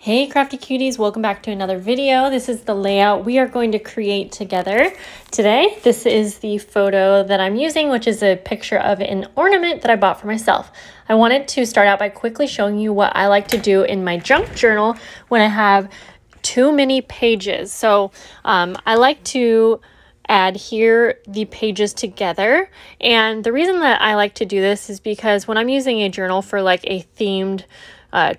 Hey crafty cuties, welcome back to another video. This is the layout we are going to create together today. This is the photo that I'm using, which is a picture of an ornament that I bought for myself. I wanted to start out by quickly showing you what I like to do in my junk journal when I have too many pages. So I like to adhere the pages together, and the reason that I like to do this is because when I'm using a journal for like a themed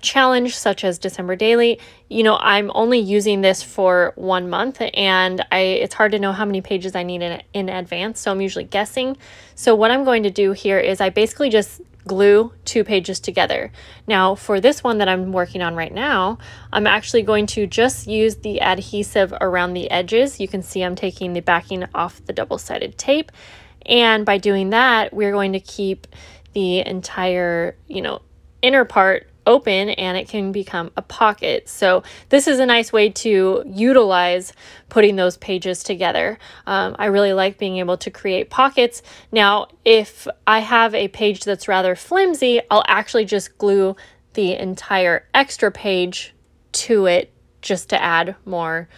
challenge such as December Daily, I'm only using this for 1 month, and it's hard to know how many pages I need in advance, so I'm usually guessing. So what I'm going to do here is I basically just glue 2 pages together. Now for this one that I'm working on right now, I'm actually going to just use the adhesive around the edges. You can see I'm taking the backing off the double-sided tape, and by doing that we're going to keep the entire inner part open, and it can become a pocket. So this is a nice way to utilize putting those pages together. I really like being able to create pockets. Now, if I have a page that's rather flimsy, I'll actually just glue the entire extra page to it just to add more,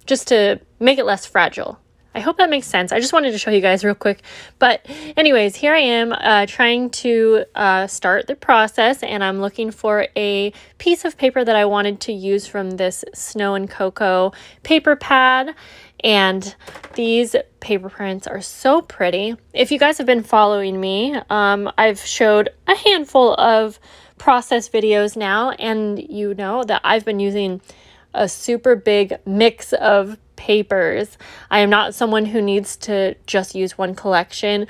just to make it less fragile. I hope that makes sense. I just wanted to show you guys real quick. But anyways, here I am trying to start the process, and I'm looking for a piece of paper that I wanted to use from this Snow and Cocoa paper pad. And these paper prints are so pretty. If you guys have been following me, I've showed a handful of process videos now, and you know that I've been using a super big mix of papers. I am not someone who needs to just use one collection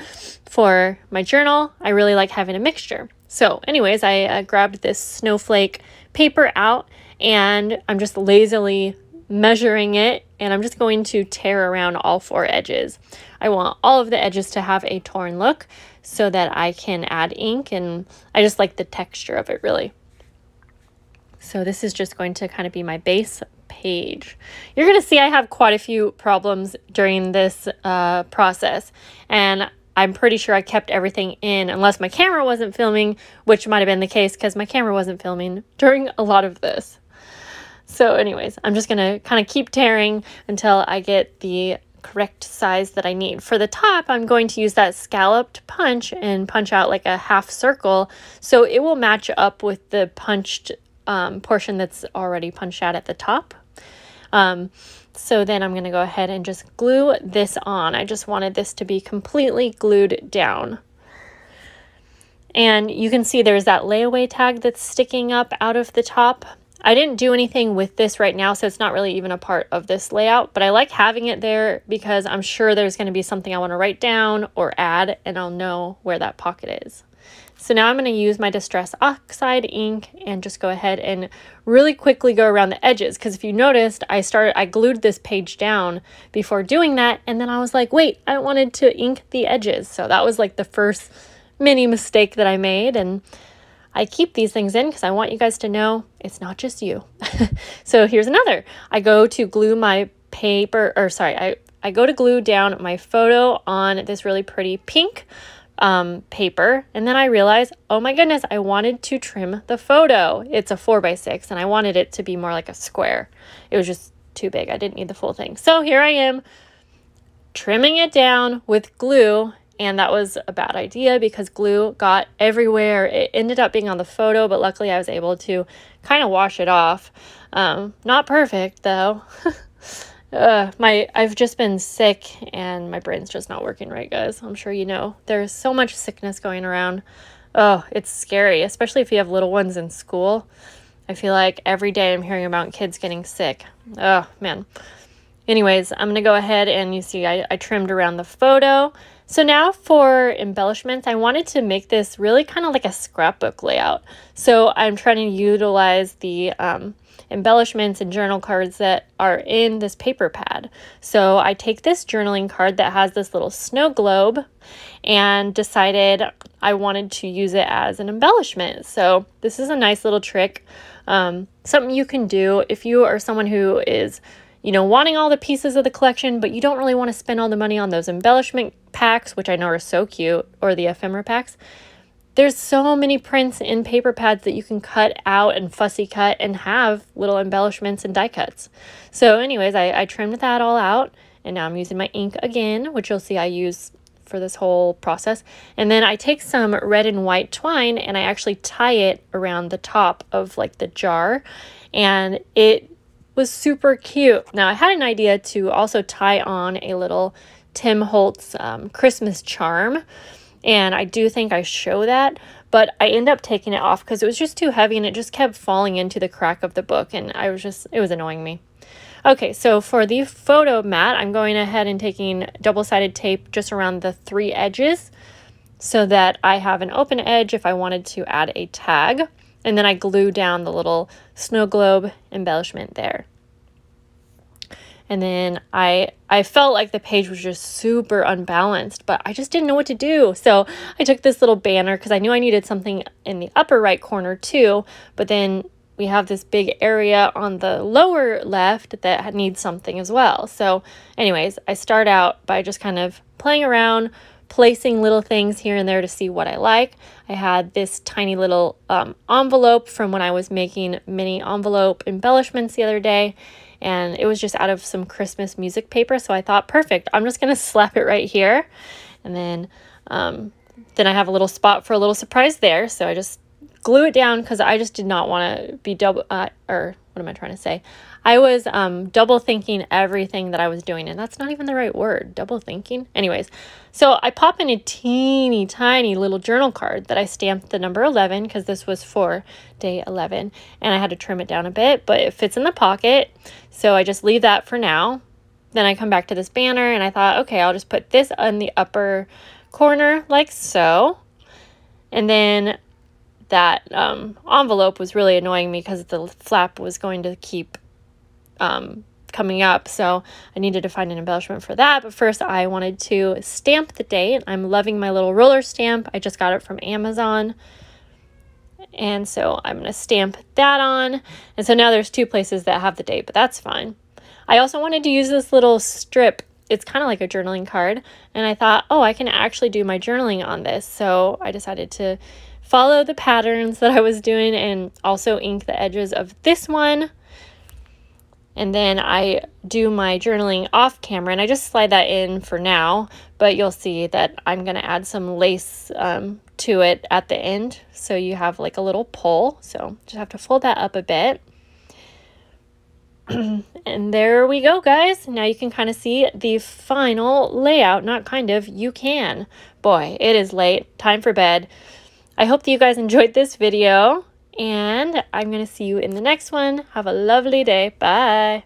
for my journal. I really like having a mixture. So anyways, I grabbed this snowflake paper out, and I'm just lazily measuring it, and I'm just going to tear around all 4 edges. I want all of the edges to have a torn look so that I can add ink, and I just like the texture of it really. So this is just going to kind of be my base page. You're going to see I have quite a few problems during this process, and I'm pretty sure I kept everything in unless my camera wasn't filming, which might have been the case because my camera wasn't filming during a lot of this. So anyways, I'm just going to kind of keep tearing until I get the correct size that I need. For the top, I'm going to use that scalloped punch and punch out like a half circle so it will match up with the punched portion that's already punched out at the top. So then I'm going to go ahead and just glue this on. I just wanted this to be completely glued down. And you can see there's that layaway tag that's sticking up out of the top. I didn't do anything with this right now, so it's not really even a part of this layout, but I like having it there because I'm sure there's going to be something I want to write down or add, and I'll know where that pocket is. So now I'm going to use my Distress Oxide ink and just go ahead and really quickly go around the edges, because if you noticed, I glued this page down before doing that, and then I was like, wait, I wanted to ink the edges. So that was like the first mini mistake that I made, and I keep these things in because I want you guys to know it's not just you. So here's another. I go to glue my paper, or sorry, I go to glue down my photo on this really pretty pink paper, and then I realized, oh my goodness, I wanted to trim the photo. It's a 4x6, and I wanted it to be more like a square. It was just too big. I didn't need the full thing. So here I am trimming it down with glue, and that was a bad idea because glue got everywhere. It ended up being on the photo, but luckily I was able to kind of wash it off. Not perfect though. I've just been sick, and my brain's just not working right, guys. I'm sure you know. There's so much sickness going around. Oh, it's scary, especially if you have little ones in school. I feel like every day I'm hearing about kids getting sick. Oh, man. Anyways, I'm going to go ahead and you see I trimmed around the photo. So now for embellishments, I wanted to make this really kind of like a scrapbook layout. So I'm trying to utilize the embellishments and journal cards that are in this paper pad. So I take this journaling card that has this little snow globe and decided I wanted to use it as an embellishment. So this is a nice little trick, something you can do if you are someone who is wanting all the pieces of the collection, but you don't really want to spend all the money on those embellishment packs, which I know are so cute, or the ephemera packs. there's so many prints in paper pads that you can cut out and fussy cut and have little embellishments and die cuts. So anyways, I trimmed that all out, and now I'm using my ink again, which you'll see I use for this whole process. And then I take some red and white twine and I actually tie it around the top of like the jar, and it was super cute. Now I had an idea to also tie on a little Tim Holtz Christmas charm, and I do think I show that, but I end up taking it off because it was just too heavy and it just kept falling into the crack of the book, and it was annoying me. Okay, so for the photo mat, I'm going ahead and taking double-sided tape just around the 3 edges so that I have an open edge if I wanted to add a tag. And then I glue down the little snow globe embellishment there. And then I felt like the page was just super unbalanced, but I just didn't know what to do. So I took this little banner because I knew I needed something in the upper right corner too, but then we have this big area on the lower left that needs something as well. So anyways, I start out by just kind of playing around, placing little things here and there to see what I like. I had this tiny little envelope from when I was making mini envelope embellishments the other day, and it was just out of some Christmas music paper. So I thought, perfect, I'm just gonna slap it right here. And then I have a little spot for a little surprise there. So I just glue it down because I just did not want to be double, or what am I trying to say? I was double thinking everything that I was doing, and that's not even the right word, double thinking. Anyways, so I pop in a teeny tiny little journal card that I stamped the number 11 because this was for day 11, and I had to trim it down a bit, but it fits in the pocket. So I just leave that for now. Then I come back to this banner and I thought, okay, I'll just put this on the upper corner like so. And then that envelope was really annoying me because the flap was going to keep coming up, so I needed to find an embellishment for that. But first I wanted to stamp the date. I'm loving my little roller stamp. I just got it from Amazon, and so I'm going to stamp that on. And so now there's 2 places that have the date, but that's fine. I also wanted to use this little strip. It's kind of like a journaling card, and I thought, oh, I can actually do my journaling on this. So I decided to follow the patterns that I was doing and also ink the edges of this one. And then I do my journaling off camera, and I just slide that in for now, but you'll see that I'm going to add some lace to it at the end, so you have like a little pull. So just have to fold that up a bit. And there we go, guys. Now you can kind of see the final layout. Not kind of, you can. Boy, it is late. Time for bed. I hope that you guys enjoyed this video, and I'm going to see you in the next one. Have a lovely day. Bye.